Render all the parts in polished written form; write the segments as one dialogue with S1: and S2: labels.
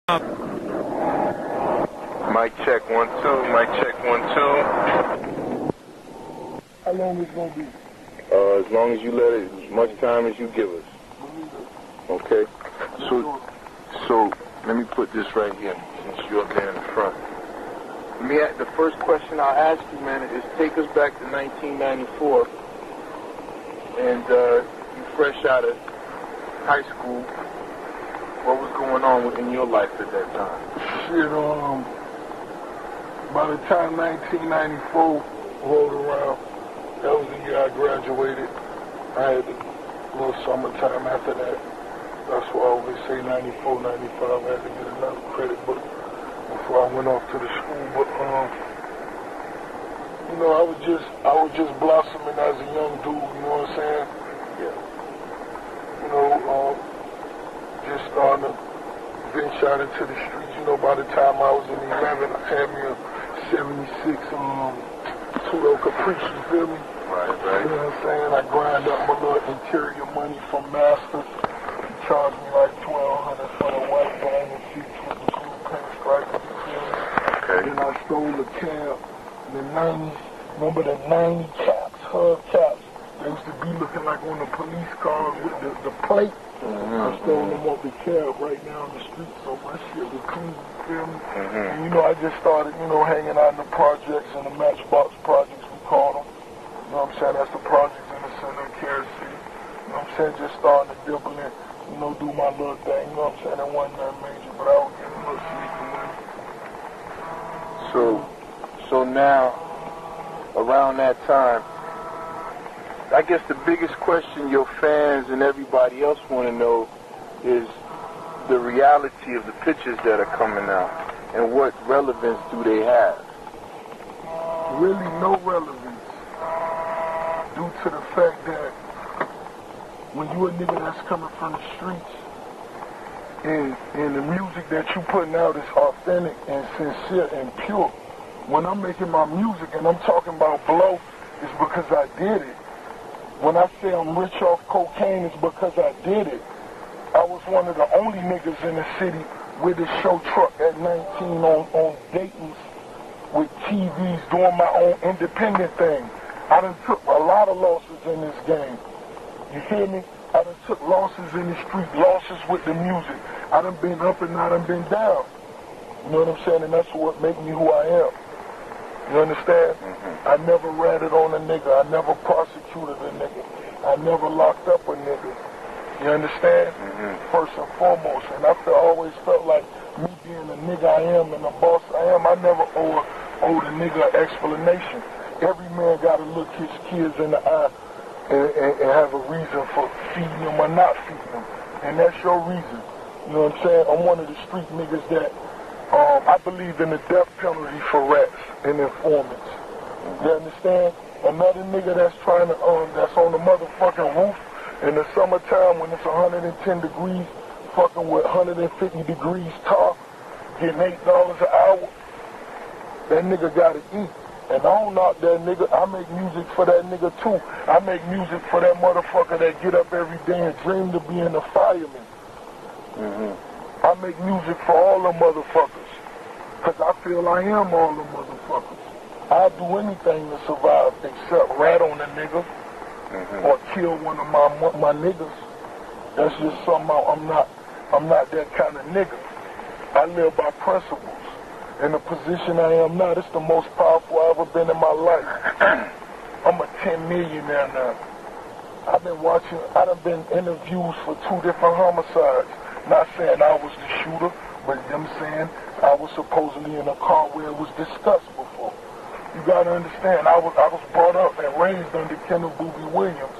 S1: Mic check 1 2. Mic check 1 2.
S2: How long is it gonna be?
S1: As long as you let it, as much time as you give us. Okay. So let me put this right here since you're up there in the front. The first question I'll ask you, man, is take us back to 1994, and you fresh out of high school. What was going on in your life at that time?
S2: Shit, by the time 1994 rolled around, that was the year I graduated. I had a little summertime after that. That's why I always say 94, 95. I had to get another credit book before I went off to the school. But you know, I was just blossoming as a young dude. You know what I'm saying?
S1: Yeah.
S2: You know, just starting to venture out into the streets. You know, by the time I was in 11, I had me a 76 two-door Caprice. You feel me?
S1: Right.
S2: You know what I'm saying? I grind up my little interior money from Masters. He charged me like $1,200 for the white band and seats with the blue pinstripe. You feel me?
S1: Okay.
S2: Then I stole a cab in the 90s. Remember the 90 caps, hub caps? They used to be looking like on the police cars with the plate. I stole them off the cab right now on the street, so my shit was clean, you feel me? And you know, I just started, you know, hanging out in the projects and the Matchbox projects, we call them. You know what I'm saying? That's the projects in the center of Carol City. You know what I'm saying? Just starting to dibble in, you know, do my little thing, you know what I'm saying? It wasn't that major, but I was getting a little sneaky money.
S1: So now, around that time, I guess the biggest question your fans and everybody else want to know is the reality of the pictures that are coming out and what relevance do they have?
S2: Really no relevance due to the fact that when you a nigga that's coming from the streets and the music that you putting out is authentic and sincere and pure. When I'm making my music and I'm talking about blow, it's because I did it. When I say I'm rich off cocaine, it's because I did it. I was one of the only niggas in the city with a show truck at 19 on Dayton's with TVs doing my own independent thing. I done took a lot of losses in this game. You feel me? I done took losses in the street, losses with the music. I done been up and I done been down. You know what I'm saying? And that's what make me who I am. You understand? I never ratted on a nigga. I never prosecuted a nigga. I never locked up a nigga. You understand? First and foremost. And I always felt like me being the nigga I am and the boss I am, I never owe a nigga an explanation. Every man got to look his kids in the eye and have a reason for feeding them or not feeding them. And that's your reason. You know what I'm saying? I'm one of the street niggas that I believe in the death penalty for rats and informants. You understand? Another nigga that's trying to, that's on the motherfucking roof in the summertime when it's 110 degrees, fucking with 150 degrees tar, getting $8 an hour, that nigga gotta eat. And I don't knock that nigga. I make music for that nigga too. I make music for that motherfucker that get up every day and dream to be in the fireman. I make music for all them motherfuckers. Because I feel I am all them motherfuckers. I'll do anything to survive except rat on a nigga or kill one of my niggas. That's just something I'm not that kind of nigga. I live by principles. In the position I am now, it's the most powerful I've ever been in my life. I'm a 10 millionaire now. I done been interviews for 2 different homicides. Not saying I was the shooter, but them saying I was supposedly in a car where it was discussed before. You gotta understand, I was brought up and raised under Kenneth Boobie Williams.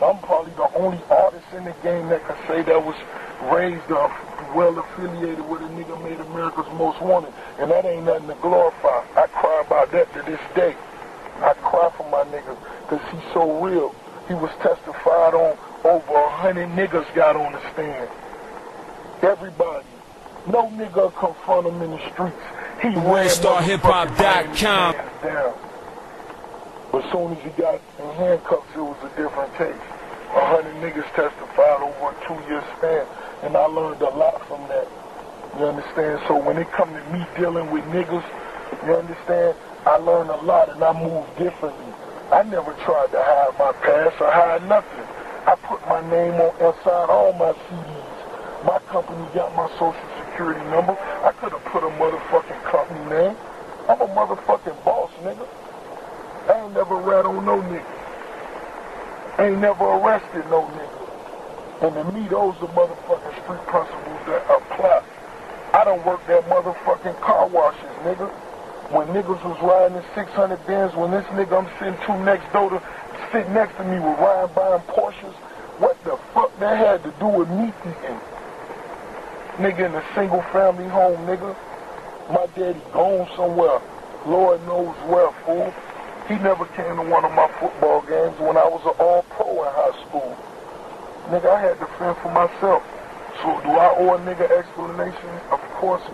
S2: I'm probably the only artist in the game that can say that was raised up, well affiliated with a nigga made America's Most Wanted. And that ain't nothing to glorify. I cry about that to this day. I cry for my nigga, because he's so real. He was testified on, over 100 niggas got on the stand. Everybody. No nigga confront him in the streets. He ran
S3: WorldStarHipHop.com.
S2: But as soon as he got in handcuffs, it was a different case. 100 niggas testified over a 2-year span, and I learned a lot from that. You understand? So when it come to me dealing with niggas, you understand, I learn a lot and I move differently. I never tried to hide my past or hide nothing. I put my name on inside all my CDs. My company got my social security number. I could have put a motherfucking company name. I'm a motherfucking boss, nigga. I ain't never rat on no nigga. I ain't never arrested no nigga. And to me, those are motherfucking street principles that apply. I done worked at motherfucking car washes, nigga. When niggas was riding in 600 Benz, when this nigga I'm sitting to next door to, sit next to me was riding buying Porsches, what the fuck that had to do with me eating? Nigga in a single family home, nigga. My daddy gone somewhere. Lord knows where, fool. He never came to one of my football games when I was an all-pro in high school. Nigga, I had to fend for myself. So do I owe a nigga explanation? Of course.